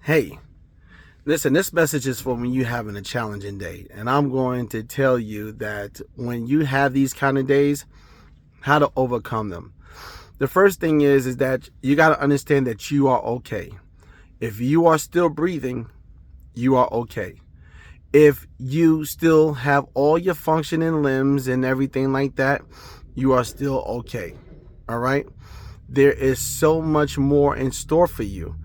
Hey, listen, this message is for when you're having a challenging day. And I'm going to tell you that when you have these kind of days, how to overcome them. The first thing is that you got to understand that you are okay. If you are still breathing, you are okay. If you still have all your functioning limbs and everything like that, you are still okay. All right? There is so much more in store for you.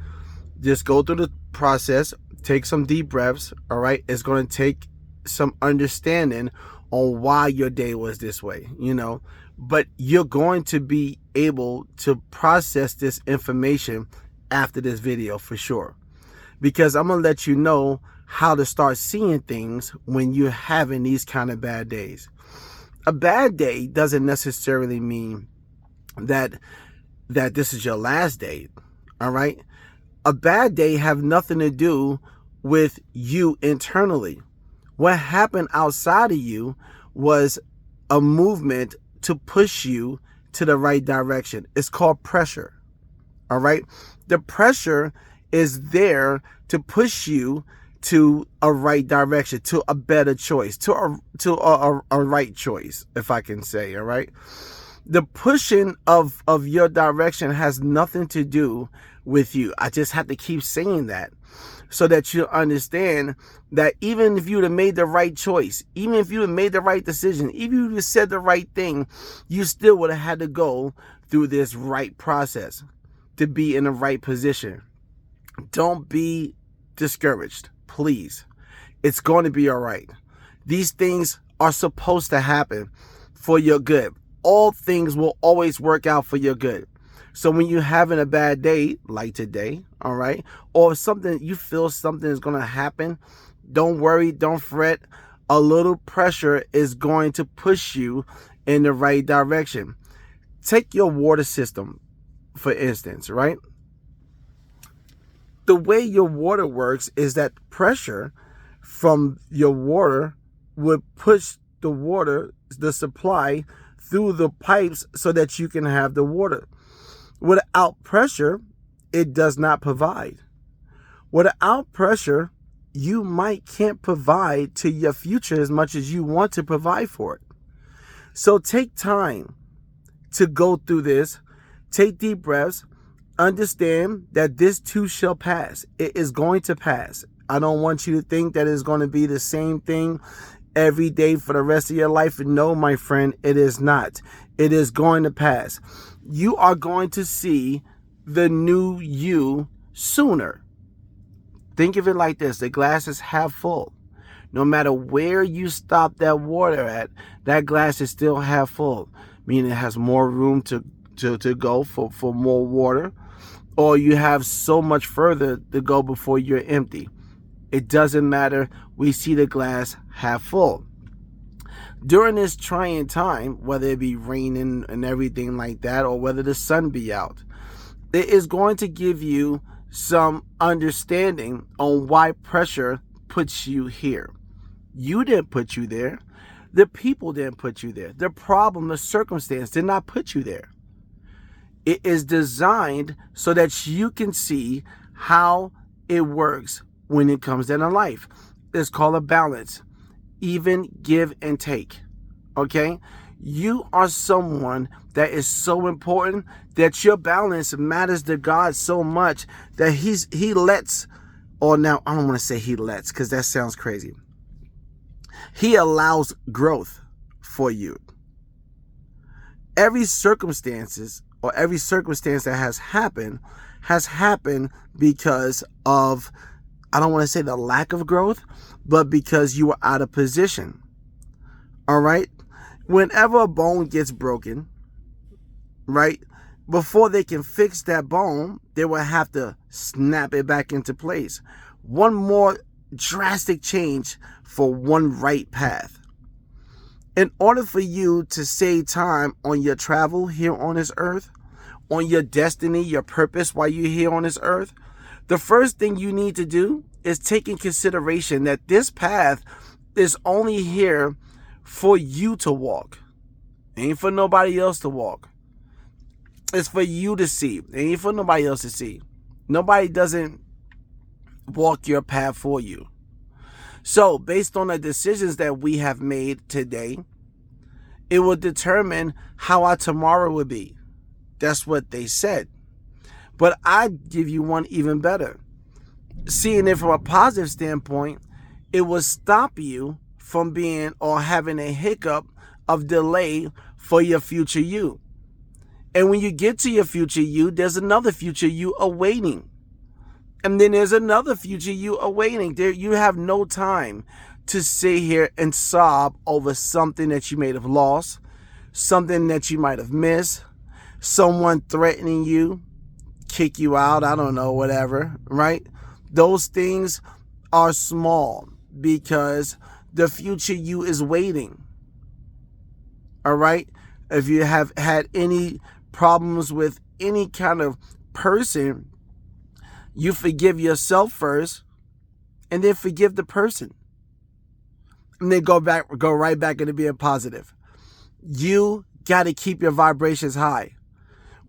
Just go through the process, take some deep breaths. All right, it's going to take some understanding on why your day was this way, but you're going to be able to process this information after this video for sure, because I'm going to let you know how to start seeing things when you're having these kind of bad days. A bad day doesn't necessarily mean that this is your last day. All right, a bad day have nothing to do with you internally. What happened outside of you was a movement to push you to the right direction. It's called pressure. All right. The pressure is there to push you to a right direction, to a better choice, to a right choice, if I can say. All right. The pushing of your direction has nothing to do with you. I just have to keep saying that so that you understand that even if you'd have made the right choice, even if you had made the right decision, even if you said the right thing, you still would have had to go through this right process to be in the right position. Don't be discouraged, please. It's going to be all right. These things are supposed to happen for your good. All things will always work out for your good. So when you're having a bad day, like today, all right, or something, you feel something is going to happen, don't worry, don't fret. A little pressure is going to push you in the right direction. Take your water system, for instance, right? The way your water works is that pressure from your water would push the water, the supply, through the pipes so that you can have the water. Without pressure, it does not provide. Without pressure, you can't provide to your future as much as you want to provide for it. So take time to go through this. Take deep breaths. Understand that this too shall pass. It is going to pass. I don't want you to think that it's going to be the same thing every day for the rest of your life. No, my friend, it is not. It is going to pass. You are going to see the new you sooner. Think of it like this. The glass is half full. No matter where you stop that water at, that glass is still half full, meaning it has more room to go for more water, or you have so much further to go before you're empty. It doesn't matter. We see the glass half full. During this trying time, whether it be raining and everything like that, or whether the sun be out, it is going to give you some understanding on why pressure puts you here. You didn't put you there. The people didn't put you there. The problem, the circumstance did not put you there. It is designed so that you can see how it works when it comes down to life. It's called a balance. Even give and take. Okay? You are someone that is so important that your balance matters to God so much that he lets, or now I don't want to say he lets because that sounds crazy. He allows growth for you. Every circumstance that has happened because of, I don't want to say the lack of growth, but because you were out of position. All right? Whenever a bone gets broken, right, before they can fix that bone, they will have to snap it back into place. One more drastic change for one right path. In order for you to save time on your travel here on this earth, on your destiny, your purpose while you're here on this earth, the first thing you need to do is take in consideration that this path is only here for you to walk. It ain't for nobody else to walk. It's for you to see. It ain't for nobody else to see. Nobody doesn't walk your path for you. So based on the decisions that we have made today, it will determine how our tomorrow will be. That's what they said. But I give you one even better. Seeing it from a positive standpoint, it will stop you from being or having a hiccup of delay for your future you. And when you get to your future you, there's another future you awaiting. And then there's another future you awaiting. There, you have no time to sit here and sob over something that you may have lost, something that you might have missed, someone threatening you, kick you out, I don't know, whatever, right? Those things are small because the future you is waiting. All right? If you have had any problems with any kind of person, you forgive yourself first and then forgive the person. And then go right back into being positive. You got to keep your vibrations high.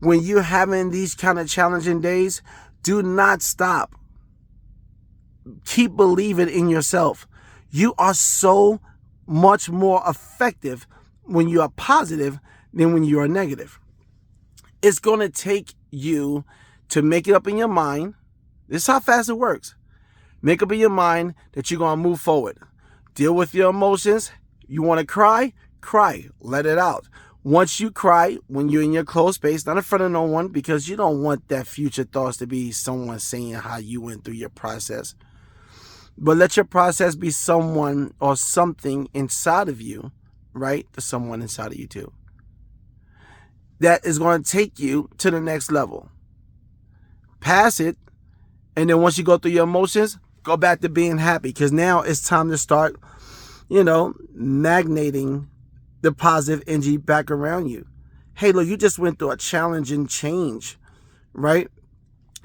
When you're having these kind of challenging days, do not stop. Keep believing in yourself. You are so much more effective when you are positive than when you are negative. It's going to take you to make it up in your mind. This is how fast it works. Make up in your mind that you're going to move forward. Deal with your emotions. You want to cry? Cry. Let it out. Once you cry, when you're in your closed space, not in front of no one, because you don't want that future thoughts to be someone saying how you went through your process. But let your process be someone or something inside of you, right? There's someone inside of you too. That is going to take you to the next level. Pass it. And then once you go through your emotions, go back to being happy. Because now it's time to start, magnating the positive energy back around you. Hey, look, you just went through a challenging change, right?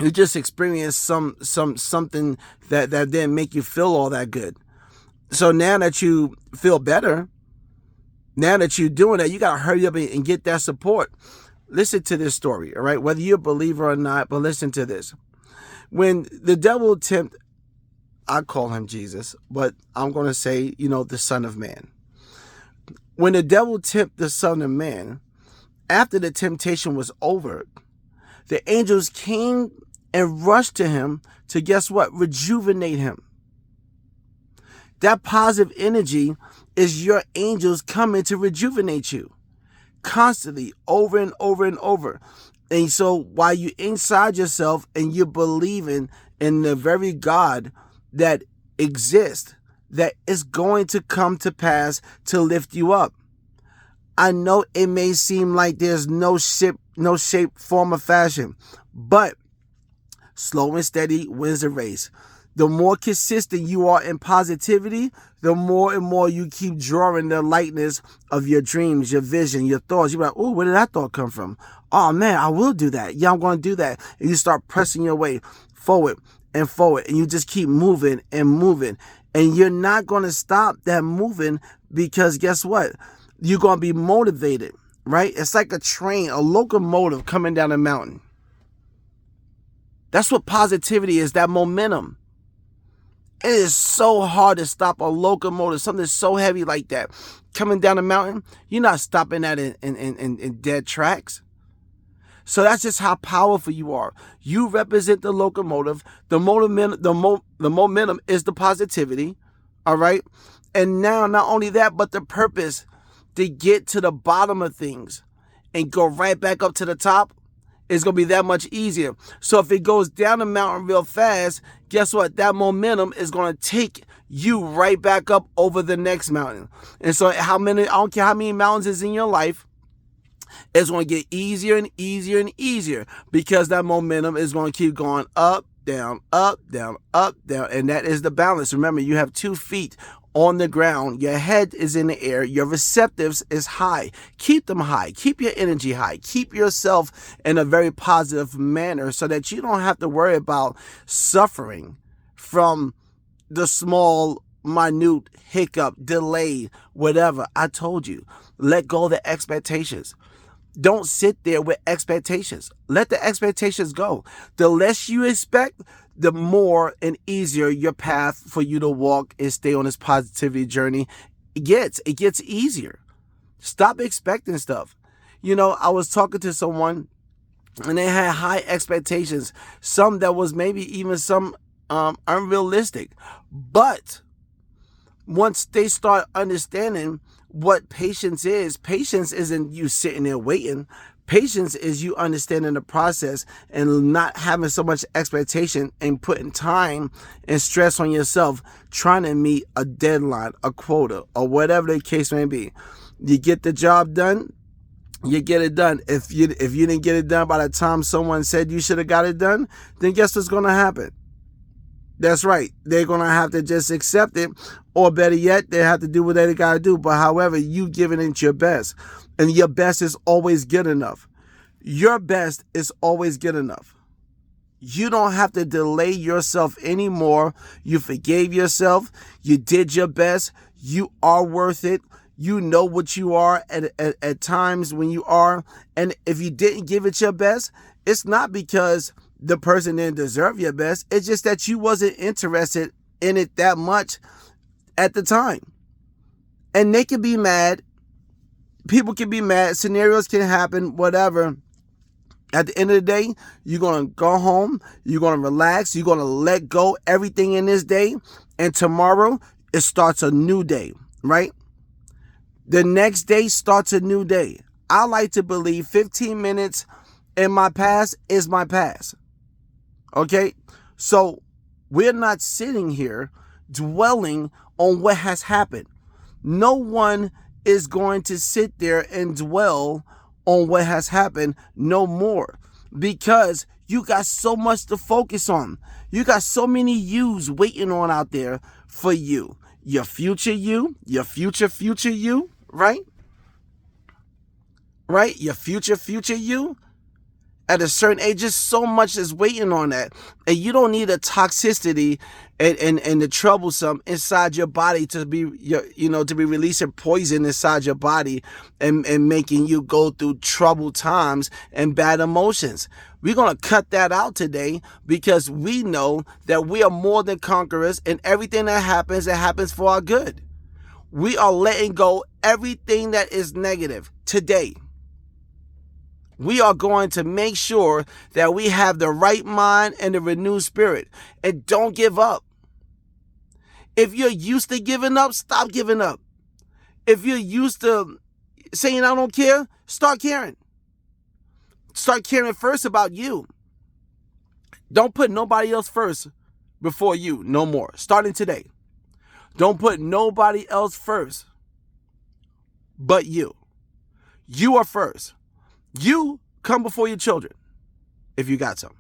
You just experienced something that didn't make you feel all that good. So now that you feel better, now that you're doing that, you got to hurry up and get that support. Listen to this story, all right? Whether you're a believer or not, but listen to this. When the devil tempted, I call him Jesus, but I'm going to say, the Son of Man. When the devil tempted the Son of Man, after the temptation was over, the angels came and rushed to him to, guess what? Rejuvenate him. That positive energy is your angels coming to rejuvenate you constantly, over and over and over. And so while you're inside yourself and you're believing in the very God that exists, that is going to come to pass to lift you up. I know it may seem like there's no shape, form, or fashion, but slow and steady wins the race. The more consistent you are in positivity, the more and more you keep drawing the lightness of your dreams, your vision, your thoughts. You're like, oh, where did that thought come from? Oh, man, I will do that. Yeah, I'm going to do that. And you start pressing your way forward and forward, and you just keep moving and moving. And you're not going to stop that moving because guess what? You're going to be motivated, right? It's like a train, a locomotive coming down a mountain. That's what positivity is, that momentum. It is so hard to stop a locomotive, something so heavy like that. Coming down a mountain, you're not stopping that in dead tracks. So that's just how powerful you are. You represent the locomotive. The momentum is the positivity, all right? And now, not only that, but the purpose to get to the bottom of things and go right back up to the top is going to be that much easier. So if it goes down the mountain real fast, guess what? That momentum is going to take you right back up over the next mountain. And so I don't care how many mountains is in your life, it's going to get easier and easier and easier because that momentum is going to keep going up, down, up, down, up, down. And that is the balance. Remember, you have 2 feet on the ground. Your head is in the air. Your receptives is high. Keep them high. Keep your energy high. Keep yourself in a very positive manner so that you don't have to worry about suffering from the small, minute hiccup, delay, whatever. I told you, let go of the expectations. Don't sit there with expectations. Let the expectations go. The less you expect, the more and easier your path for you to walk and stay on this positivity journey gets. It gets easier. Stop expecting stuff. I was talking to someone and they had high expectations, some that was maybe even some unrealistic. But once they start understanding what patience isn't you sitting there waiting. Patience is you understanding the process and not having so much expectation and putting time and stress on yourself trying to meet a deadline, a quota, or whatever the case may be. You get the job done, you get it done. If you didn't get it done by the time someone said you should have got it done, then guess what's going to happen? That's right. They're going to have to just accept it, or better yet, they have to do what they got to do. But however, you giving it your best, and your best is always good enough. Your best is always good enough. You don't have to delay yourself anymore. You forgave yourself. You did your best. You are worth it. You know what you are at times when you are. And if you didn't give it your best, it's not because the person didn't deserve your best. It's just that you wasn't interested in it that much at the time. And they can be mad. People can be mad. Scenarios can happen, whatever. At the end of the day, you're going to go home. You're going to relax. You're going to let go everything in this day. And tomorrow, it starts a new day, right? The next day starts a new day. I like to believe 15 minutes in my past is my past. Okay? So we're not sitting here dwelling on what has happened. No one is going to sit there and dwell on what has happened no more, because you got so much to focus on. You got so many yous waiting on out there for you. Your future you, your future you, right? Right? Your future you. At a certain age, just so much is waiting on that. And you don't need a toxicity and the troublesome inside your body to be to be releasing poison inside your body and making you go through troubled times and bad emotions. We're going to cut that out today, because we know that we are more than conquerors, and everything that happens, it happens for our good. We are letting go everything that is negative today. We are going to make sure that we have the right mind and the renewed spirit. And don't give up. If you're used to giving up, stop giving up. If you're used to saying I don't care, start caring. Start caring first about you. Don't put nobody else first before you no more. Starting today. Don't put nobody else first but you. You are first. You come before your children, if you got some.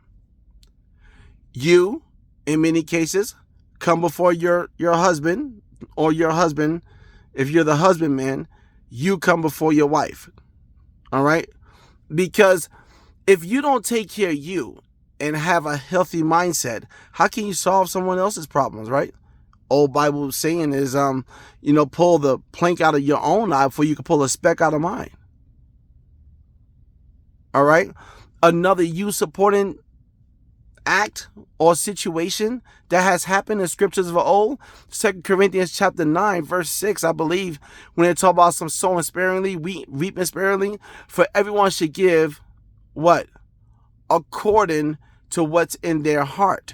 You, in many cases, come before your husband, or your husband, if you're the husband man, you come before your wife. All right? Because if you don't take care of you and have a healthy mindset, how can you solve someone else's problems, right? Old Bible saying is, pull the plank out of your own eye before you can pull a speck out of mine. All right. Another you supporting act or situation that has happened in scriptures of old. 2 Corinthians chapter 9, verse 6, I believe, when they talk about some sowing sparingly, reaping sparingly, for everyone should give what? According to what's in their heart.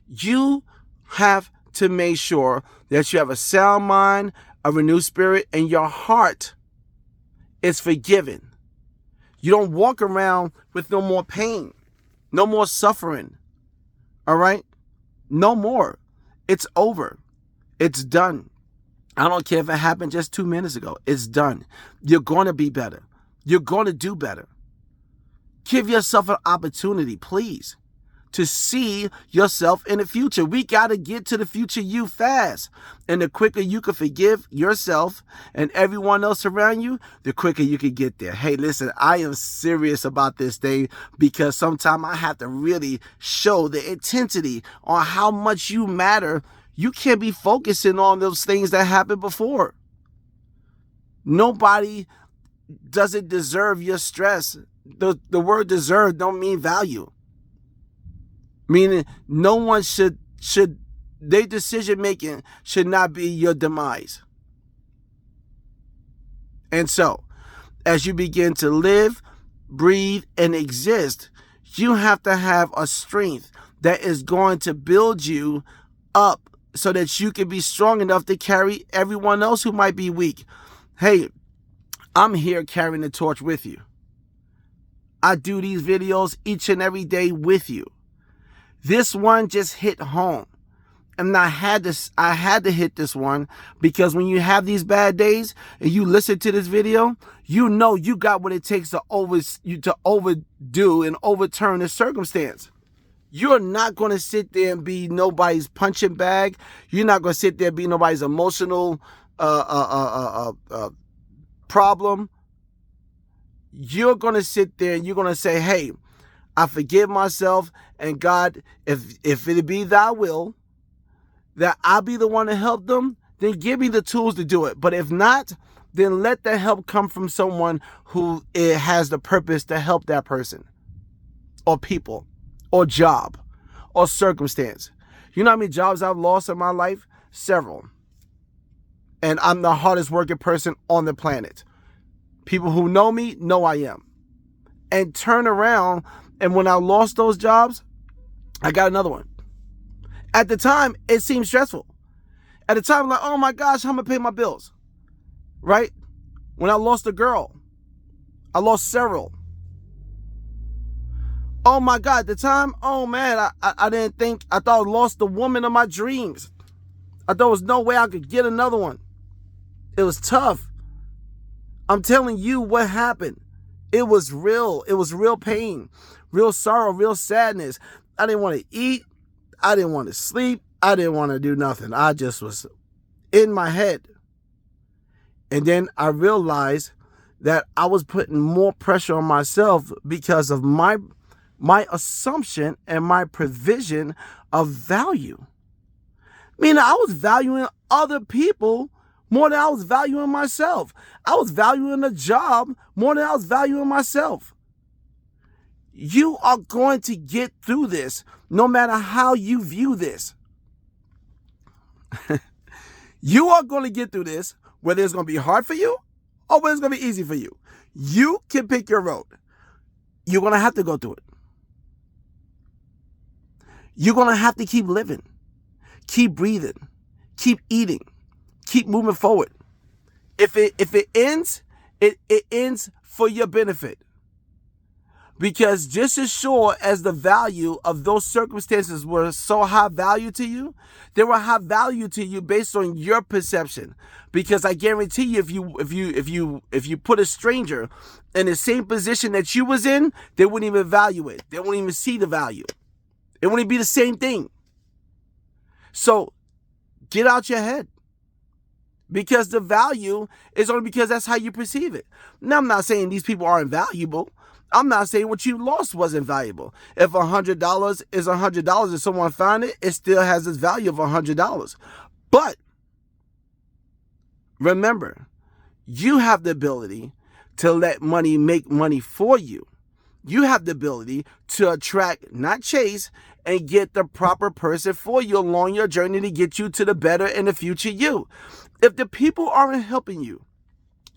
You have to make sure that you have a sound mind, a renewed spirit, and your heart is forgiven. You don't walk around with no more pain, no more suffering. All right? No more. It's over. It's done. I don't care if it happened just 2 minutes ago. It's done. You're going to be better. You're going to do better. Give yourself an opportunity, please, to see yourself in the future. We got to get to the future you fast. And the quicker you can forgive yourself and everyone else around you, the quicker you can get there. Hey, listen, I am serious about this thing, because sometimes I have to really show the intensity on how much you matter. You can't be focusing on those things that happened before. Nobody does it deserve your stress? The word deserve don't mean value. Meaning no one should their decision making should not be your demise. And so, as you begin to live, breathe, and exist, you have to have a strength that is going to build you up so that you can be strong enough to carry everyone else who might be weak. Hey, I'm here carrying the torch with you. I do these videos each and every day with you. This one just hit home. And I had to hit this one because when you have these bad days and you listen to this video, you know you got what it takes to overdo and overturn the circumstance. You're not going to sit there and be nobody's punching bag. You're not going to sit there and be nobody's emotional problem. You're going to sit there and you're going to say, hey, I forgive myself, and God, if it be thy will, that I'll be the one to help them, then give me the tools to do it. But if not, then let the help come from someone who has the purpose to help that person or people or job or circumstance. You know how many jobs I've lost in my life? Several. And I'm the hardest working person on the planet. People who know me know I am. And turn around, and when I lost those jobs, I got another one. At the time, it seemed stressful. At the time, I'm like, oh my gosh, how am I pay my bills? Right? When I lost a girl, I lost several. Oh my God, at the time, oh man, I didn't think, I thought I lost the woman of my dreams. I thought there was no way I could get another one. It was tough. I'm telling you what happened. It was real. It was real pain, real sorrow, real sadness. I didn't want to eat. I didn't want to sleep. I didn't want to do nothing. I just was in my head. And then I realized that I was putting more pressure on myself because of my assumption and my provision of value. Meaning I was valuing other people more than I was valuing myself. I was valuing a job more than I was valuing myself. You are going to get through this no matter how you view this. You are going to get through this, whether it's going to be hard for you or whether it's going to be easy for you. You can pick your road. You're going to have to go through it. You're going to have to keep living, keep breathing, keep eating, keep moving forward. If it ends, it ends for your benefit. Because just as sure as the value of those circumstances were so high value to you, they were high value to you based on your perception. Because I guarantee you, if you put a stranger in the same position that you was in, they wouldn't even value it. They wouldn't even see the value. It wouldn't be the same thing. So get out your head. Because the value is only because that's how you perceive it. Now, I'm not saying these people aren't valuable. I'm not saying what you lost wasn't valuable. If $100 is $100 and someone found it, it still has its value of $100. But remember, you have the ability to let money make money for you. You have the ability to attract, not chase, and get the proper person for you along your journey to get you to the better and the future you. If the people aren't helping you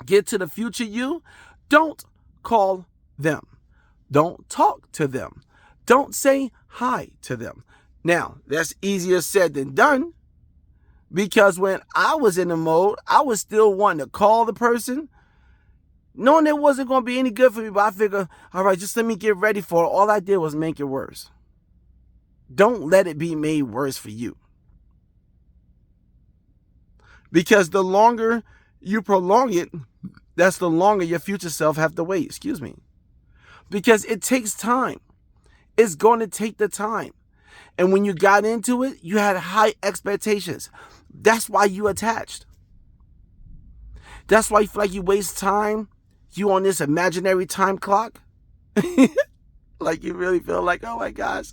get to the future you, don't call them. Don't talk to them. Don't say hi to them. Now, that's easier said than done, because when I was in the mode, I was still wanting to call the person, knowing it wasn't going to be any good for me, but I figured, all right, just let me get ready for it. All I did was make it worse. Don't let it be made worse for you. Because the longer you prolong it, that's the longer your future self have to wait. Excuse me. Because it takes time. It's going to take the time. And when you got into it, you had high expectations. That's why you attached. That's why you feel like you waste time. You on this imaginary time clock. Like you really feel like, oh my gosh,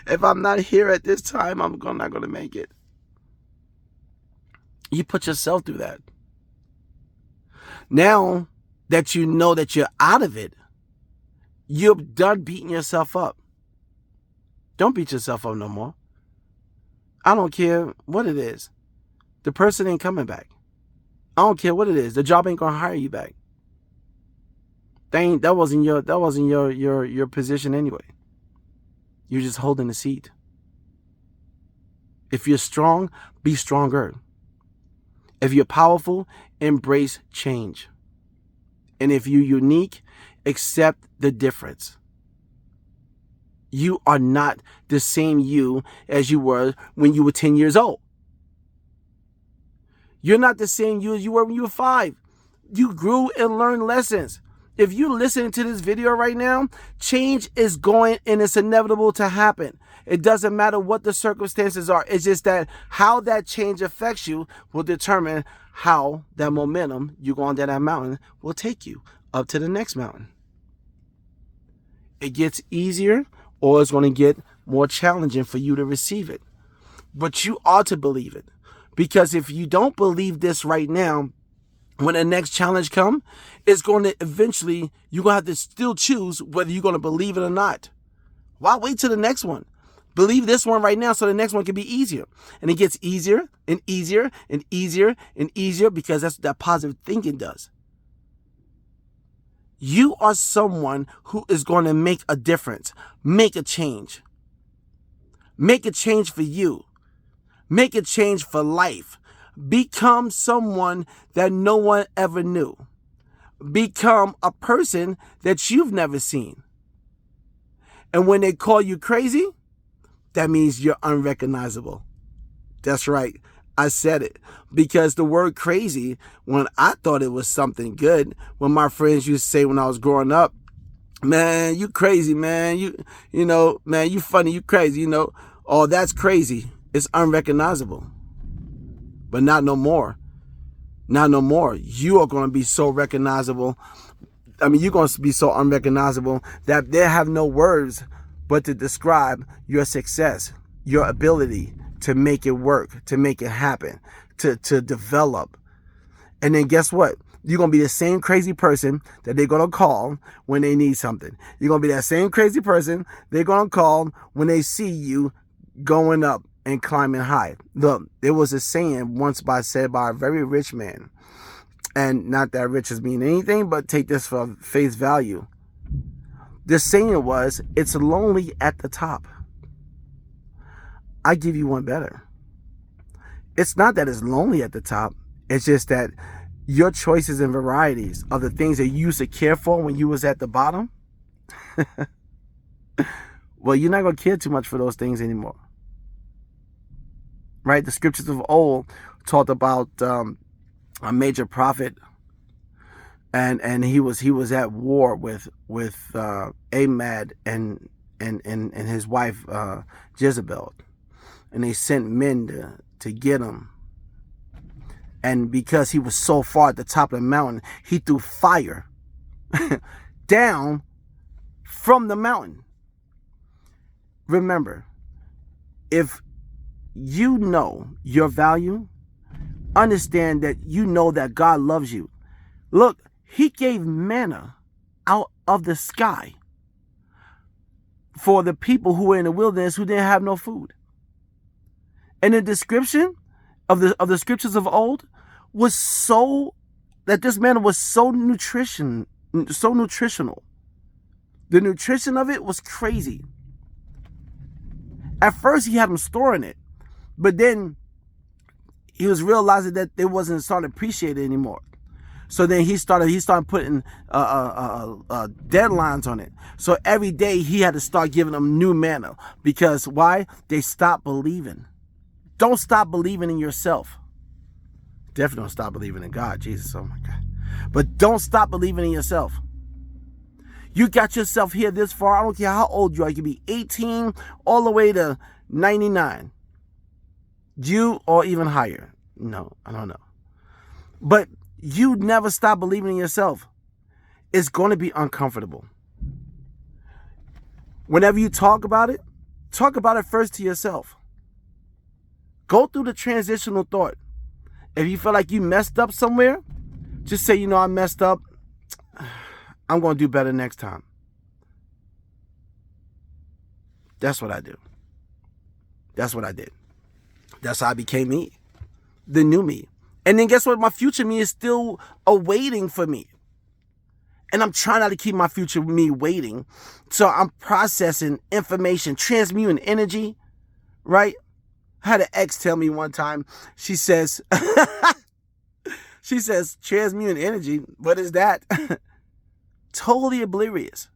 if I'm not here at this time, I'm not going to make it. You put yourself through that. Now that you know that you're out of it, you're done beating yourself up. Don't beat yourself up no more. I don't care what it is. The person ain't coming back. I don't care what it is. The job ain't gonna hire you back. That wasn't your position anyway. You're just holding the seat. If you're strong, be stronger. If you're powerful, embrace change. And if you're unique, accept the difference. You are not the same you as you were when you were 10 years old. You're not the same you as you were when you were 5. You grew and learned lessons. If you're listening to this video right now, change is going and it's inevitable to happen. It doesn't matter what the circumstances are. It's just that how that change affects you will determine how that momentum you go on down that mountain will take you up to the next mountain. It gets easier or it's going to get more challenging for you to receive it. But you ought to believe it. Because if you don't believe this right now, when the next challenge comes, it's going to eventually, you're going to have to still choose whether you're going to believe it or not. Why wait till the next one? Believe this one right now so the next one can be easier. And it gets easier and easier and easier and easier because that's what that positive thinking does. You are someone who is going to make a difference. Make a change. Make a change for you. Make a change for life. Become someone that no one ever knew. Become a person that you've never seen. And when they call you crazy, that means you're unrecognizable. That's right. I said it. Because the word crazy, when I thought it was something good, when my friends used to say when I was growing up, man, you crazy, man. You know, man, you funny, you crazy, Oh, that's crazy. It's unrecognizable. But not no more. Not no more. You are going to be so recognizable. I mean, you're going to be so unrecognizable that they have no words but to describe your success, your ability to make it work, to make it happen, to develop. And then guess what? You're going to be the same crazy person that they're going to call when they need something. You're going to be that same crazy person they're going to call when they see you going up and climbing high. Look, there was a saying once said by a very rich man. And not that rich as mean anything, but take this for face value. The saying was, it's lonely at the top. I give you one better. It's not that it's lonely at the top. It's just that your choices and varieties of the things that you used to care for when you was at the bottom, well, you're not going to care too much for those things anymore. Right? The scriptures of old talked about a major prophet, and he was at war with Ahmad and his wife Jezebel, and they sent men to get him. And because he was so far at the top of the mountain, he threw fire down from the mountain. Remember, if you know your value, understand that you know that God loves you. Look, he gave manna out of the sky for the people who were in the wilderness who didn't have no food. And the description of the scriptures of old was so that this manna was so nutritional. The nutrition of it was crazy. At first he had them storing it, but then he was realizing that they wasn't starting to appreciate it anymore. So then he started putting deadlines on it. So every day he had to start giving them new manna. Because why? They stopped believing. Don't stop believing in yourself. Definitely don't stop believing in God. Jesus, oh my God. But don't stop believing in yourself. You got yourself here this far. I don't care how old you are. You can be 18 all the way to 99. You or even higher. No, I don't know. But you never stop believing in yourself. It's going to be uncomfortable. Whenever you talk about it first to yourself. Go through the transitional thought. If you feel like you messed up somewhere, just say, I messed up. I'm going to do better next time. That's what I do. That's what I did. That's how I became me, the new me. And then guess what? My future me is still awaiting for me. And I'm trying not to keep my future me waiting. So I'm processing information, transmuting energy, right? I had an ex tell me one time, she says, transmuting energy, what is that? Totally oblivious.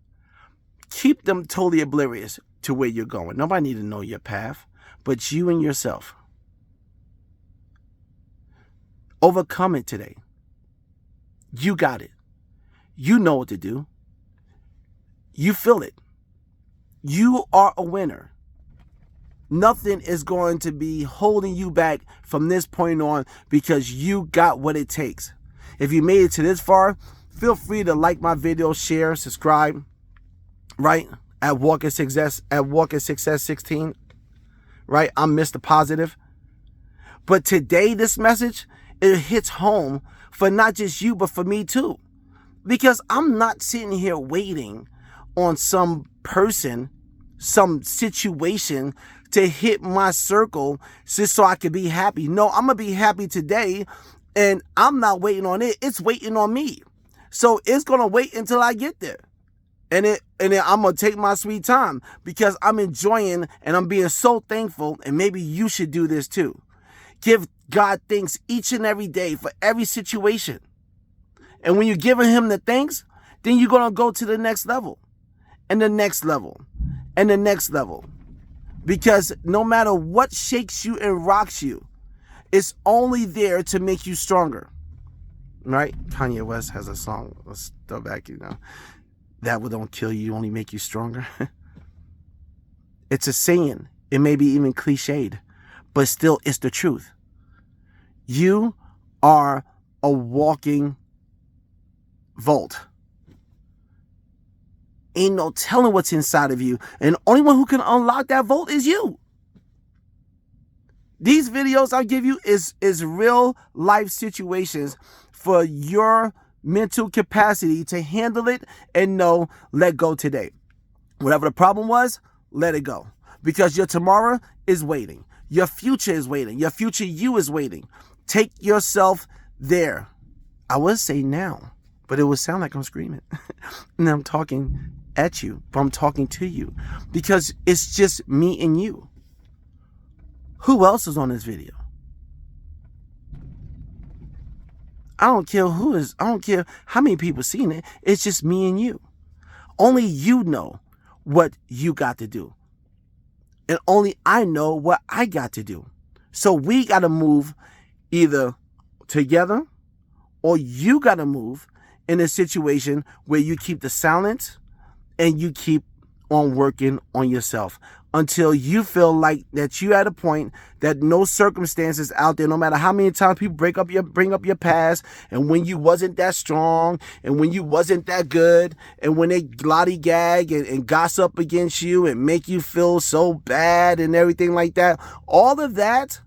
Keep them totally oblivious to where you're going. Nobody need to know your path, but you and yourself. Overcome it today. You got it. You know what to do. You feel it. You are a winner. Nothing is going to be holding you back from this point on because you got what it takes. If you made it to this far, feel free to like my video, share, subscribe, right? At Walk in Success 16, right? I'm Mr. Positive. But today, this message, it hits home for not just you, but for me too. Because I'm not sitting here waiting on some person, some situation to hit my circle just so I can be happy. No, I'm going to be happy today, and I'm not waiting on it. It's waiting on me. So it's going to wait until I get there. And then I'm going to take my sweet time because I'm enjoying and I'm being so thankful, and maybe you should do this too. Give God thanks each and every day for every situation. And when you're giving him the thanks, then you're going to go to the next level and the next level and the next level. Because no matter what shakes you and rocks you, it's only there to make you stronger. Right? Kanye West has a song. Let's throw back, that will don't kill you, only make you stronger. It's a saying. It may be even cliched, but still it's the truth. You are a walking vault. Ain't no telling what's inside of you. And the only one who can unlock that vault is you. These videos I give you is real life situations for your mental capacity to handle it and know, let go today. Whatever the problem was, let it go. Because your tomorrow is waiting. Your future is waiting. Your future you is waiting. Take yourself there. I would say now, but it would sound like I'm screaming. And I'm talking at you, but I'm talking to you because it's just me and you. Who else is on this video? I don't care who is. I don't care how many people seen it. It's just me and you. Only you know what you got to do. And only I know what I got to do. So we got to move either together or you got to move in a situation where you keep the silence and you keep on working on yourself until you feel like that you at a point that no circumstances out there, no matter how many times people bring up your past, and when you wasn't that strong, and when you wasn't that good, and when they lollygag and gossip against you and make you feel so bad and everything like that, all of that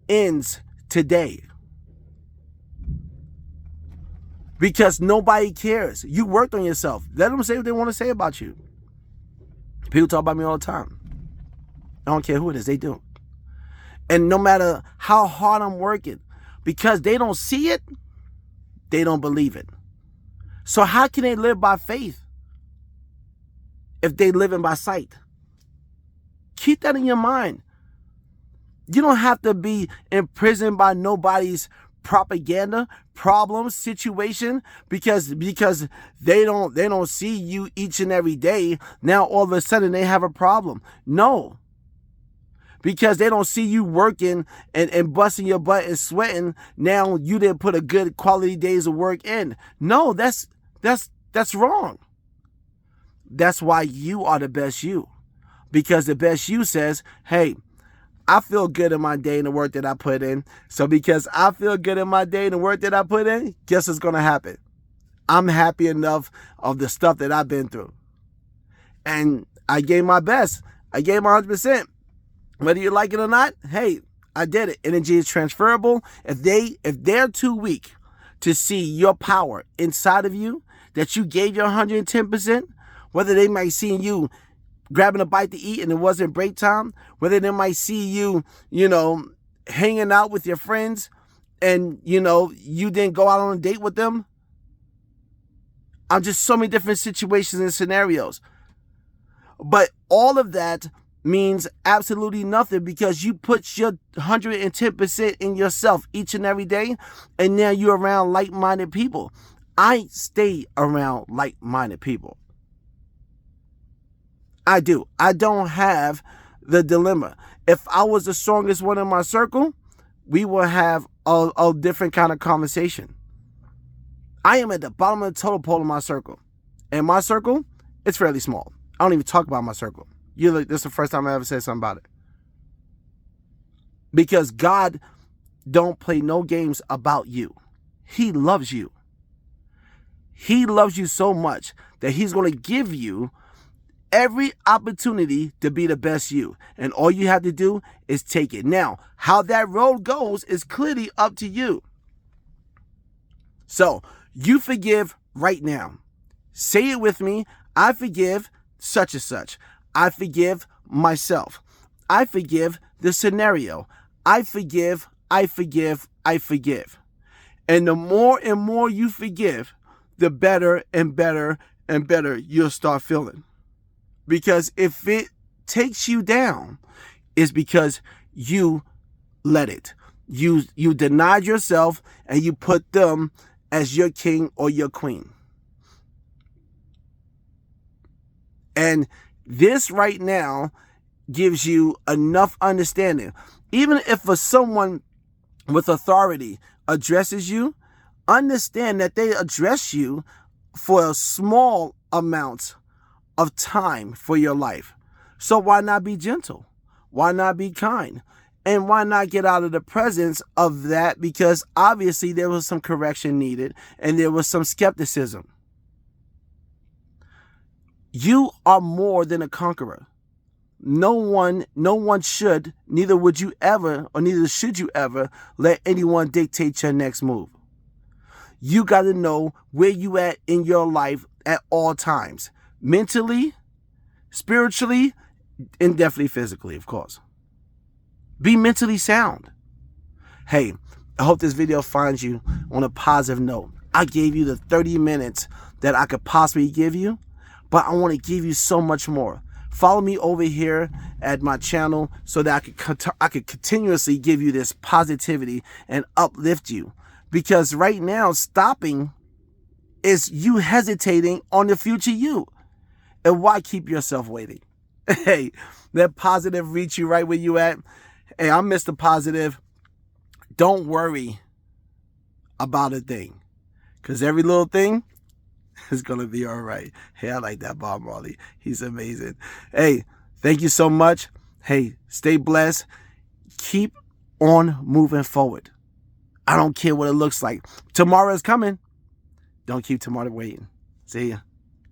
ends today. Because nobody cares. You worked on yourself. Let them say what they want to say about you. People talk about me all the time. I don't care who it is, they do. And no matter how hard I'm working, because they don't see it, they don't believe it. So how can they live by faith if they living by sight? Keep that in your mind. You don't have to be imprisoned by nobody's propaganda, problem, situation, because they don't see you each and every day. Now all of a sudden they have a problem. No. Because they don't see you working and busting your butt and sweating. Now you didn't put a good quality days of work in. No, that's wrong. That's why you are the best you. Because the best you says, hey, I feel good in my day and the work that I put in. So because I feel good in my day and the work that I put in, guess what's going to happen? I'm happy enough of the stuff that I've been through. And I gave my best. I gave my 100%. Whether you like it or not, hey, I did it. Energy is transferable. If they're too weak to see your power inside of you, that you gave your 110%, whether they might see you grabbing a bite to eat and it wasn't break time, whether they might see you, hanging out with your friends and, you didn't go out on a date with them. I'm just so many different situations and scenarios. But all of that means absolutely nothing because you put your 110% in yourself each and every day, and now you're around like-minded people. I stay around like-minded people. I do. I don't have the dilemma. If I was the strongest one in my circle, we will have a different kind of conversation. I am at the bottom of the totem pole in my circle. And my circle, it's fairly small. I don't even talk about my circle. This is the first time I ever said something about it. Because God don't play no games about you. He loves you. He loves you so much that he's going to give you every opportunity to be the best you. And all you have to do is take it. Now, how that road goes is clearly up to you. So, you forgive right now. Say it with me. I forgive such and such. I forgive myself. I forgive the scenario. I forgive, I forgive, I forgive. And the more and more you forgive, the better and better and better you'll start feeling. Because if it takes you down, it's because you let it. You denied yourself and you put them as your king or your queen. And this right now gives you enough understanding. Even if someone with authority addresses you, understand that they address you for a small amount of time for your life. So why not be gentle? Why not be kind? And why not get out of the presence of that? Because obviously there was some correction needed and there was some skepticism. You are more than a conqueror. No one should, neither would you ever, or neither should you ever let anyone dictate your next move. You got to know where you at in your life at all times. Mentally, spiritually, and definitely physically, of course. Be mentally sound. Hey, I hope this video finds you on a positive note. I gave you the 30 minutes that I could possibly give you, but I want to give you so much more. Follow me over here at my channel so that I could continuously give you this positivity and uplift you. Because right now, stopping is you hesitating on the future you. And why keep yourself waiting? Hey, let positive reach you right where you at. Hey, I'm Mr. Positive. Don't worry about a thing. Because every little thing is going to be all right. Hey, I like that Bob Marley. He's amazing. Hey, thank you so much. Hey, stay blessed. Keep on moving forward. I don't care what it looks like. Tomorrow is coming. Don't keep tomorrow waiting. See ya.